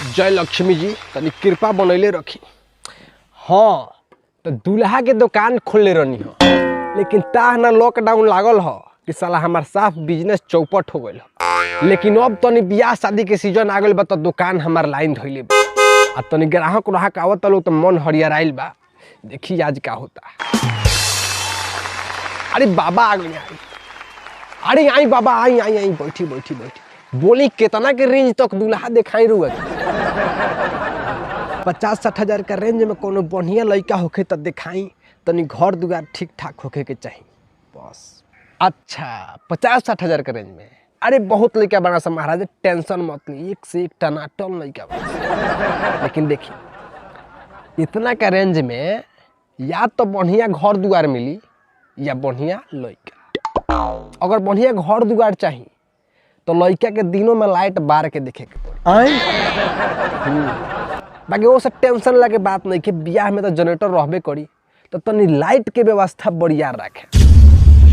जय लक्ष्मी जी तनी कृपा बनैले रखी। हाँ तो दूल्हा के दुकान खोलले रहनी हो, लेकिन ताह ना लॉकडाउन लागल हो कि साला हमार साफ बिजनेस चौपट हो गइल हो। लेकिन अब तनी बियाह शादी के सीजन आ गइल बा तो दुकान हमार लाइन धइले बा आ तनी ग्राहक आवत लो तो मन हरियराइल बा। देखी आज का होता। अरे बाबा आ गए। अरे आई बाबा आई आई आई बैठी बैठी बैठी। बोली कितना के रेंज तक दूल्हा दिखाई रुआ 50-60 हजार का रेंज में कोनो बढ़िया लड़का होखे तो दिखाई, तनी घर दुआर ठीक ठाक होखे के चाहिए बस। अच्छा 50-60 हजार का रेंज में अरे बहुत लड़का बना सा महाराज, टेंशन मत ली, एक से एक टनाटन लड़का बना। लेकिन देखिए इतना का रेंज में या तो बढ़िया घर दुआर मिली या बढ़िया लड़का। अगर बढ़िया घर दुआर चाहिए तो लड़का के दिनों में लाइट बार के देखे के पड़ी। बाकी वो सब टेंशन लगे बात नहीं कि बियाह में तो जनरेटर रहबे करी, तो तनी लाइट के व्यवस्था बढ़िया रखे।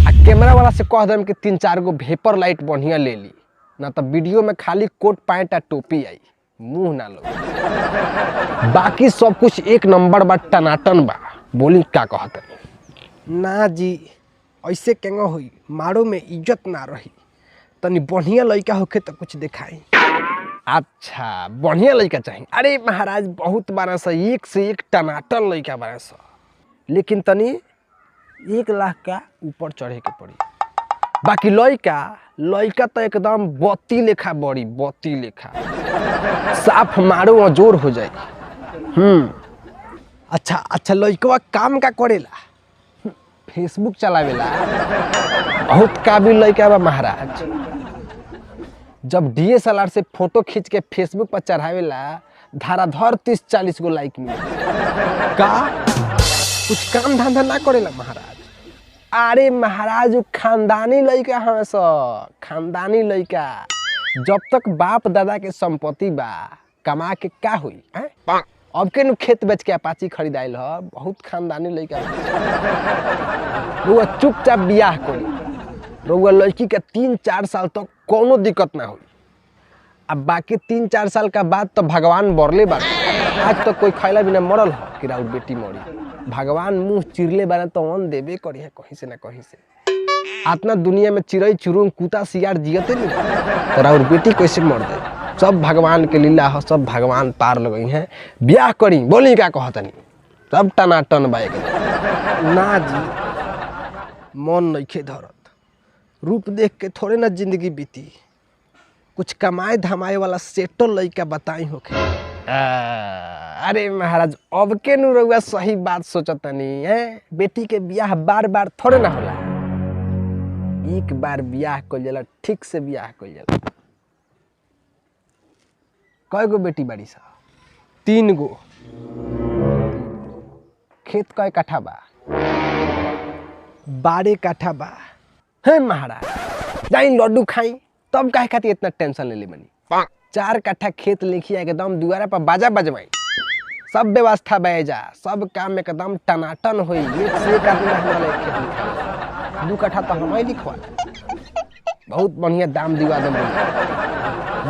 आ कैमरा वाला से कह देम कि 3-4 गो वेपर लाइट बढ़िया ले ली, ना तो वीडियो में खाली कोट पैंट आ टोपी आई, मुंह ना लो। बाकी सब कुछ एक नंबर बा, टनाटन बा। बोली क्या कहते ना जी, ऐसे केंगा हुई मारो में इज्जत ना रही, तनी बढ़िया लड़का होके तो कुछ दिखाई। अच्छा बढ़िया लड़का चाहिए। अरे महाराज बहुत बारह सौ, एक से एक टनाटन लड़का 1200, लेकिन तनी 1 लाख का ऊपर चढ़े के पड़ी। बाकी लड़का तो एकदम बत्ती लेखा बड़ी, बत्ती लेखा साफ मारो अजोर हो जाए। अच्छा लड़का काम का करेला, फेसबुक चलावेला। बहुत काबिल लड़का बा महाराज। जब DSLR से फोटो खींच के फेसबुक पर चढ़ावेला धाराधर 30-40 गो लाइक मिले। का कुछ काम धंधा ना करेला महाराज। अरे महाराज वो खानदानी लड़का हमें सब, खानदानी लड़का। जब तक बाप दादा के संपत्ति बा कमा के क्या हुई है? अब के नु खेत बेच के अपाची खरीदाइल ह, बहुत खानदानी लड़का। रुआ चुपचाप बियाह करी, रुआ लड़की के 3-4 साल तक कोनो दिक्कत ना हुई। अब बाकी 3-4 साल का बाद तो भगवान बरले बा। आज तक कोई खैला बिना मरल हो कि राउर बेटी मरी। भगवान मुंह चिरले बारे तो अन देबे करी है कहीं से ना कहीं से। आतना दुनिया में चिड़ै चुरुंग कुत्ता सियार जियते नहीं, तो राउर बेटी कैसे मर जाए? सब भगवान के लीला हो, सब भगवान पार लगई हैं। ब्याह करी, बोली क्या कहतनी, सब टनाटन बाइक ना जी, मन नइखे धरत। रूप देख के थोड़े ना जिंदगी बीती, कुछ कमाए धमाए वाला सेटल लड़का बताई होके। अरे महाराज अब के नु रउआ सही बात सोचतनी है। बेटी के ब्याह बार बार थोड़े ना होला, एक बार ब्याह कइल जाला, ठीक से ब्याह कइल जाला। कय गो बेटी बाड़ी सा? 3 गो। खेत कय कट्ठा बा? 12 कट्ठा बा। है महाराज जाई लड्डू खाई, तब काहे खातिर इतना टेंशन ले ली बनी? 4 कट्ठा खेत लिखी एकदम दुआरा पर बाजा बजवाई, सब व्यवस्था बैजा, सब काम एकदम टनाटन हुई। एक से एक आदमी हमारा खेत लिखा, 2 कट्ठा तो हमें लिखवा, बहुत बढ़िया दाम दिवा दम।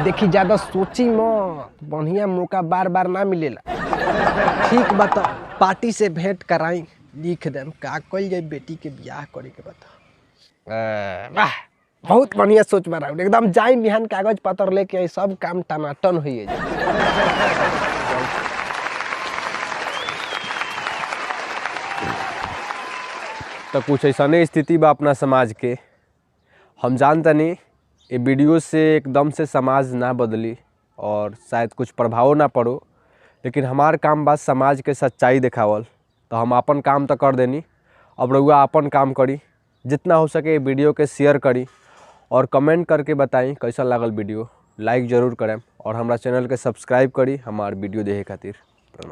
देखी ज्यादा सोची मत, बढ़िया मौका बार बार ना मिलेला। ठीक बता, पार्टी से भेंट कराई, लिख देम का कइल जाए बेटी के ब्याह करे के बता। वाह बहुत बढ़िया सोच बा, एकदम जाई बिहान कागज पत्र लेके आई, सब काम टनाटन हुई। तो कुछ ऐसा स्थिति बा अपना समाज के। हम जानता नहीं ये वीडियो से एकदम से समाज ना बदली और शायद कुछ प्रभाव ना पड़ो, लेकिन हमार काम बा समाज के सच्चाई दिखावल। तो हम अपन काम तो कर देनी, अब रउआ अपन काम करी, जितना हो सके वीडियो के शेयर करी और कमेंट करके बताई कैसा लागल वीडियो। लाइक ज़रूर करें और हमारा चैनल के सब्सक्राइब करी हमार वीडियो देखे खातिर। प्रणाम।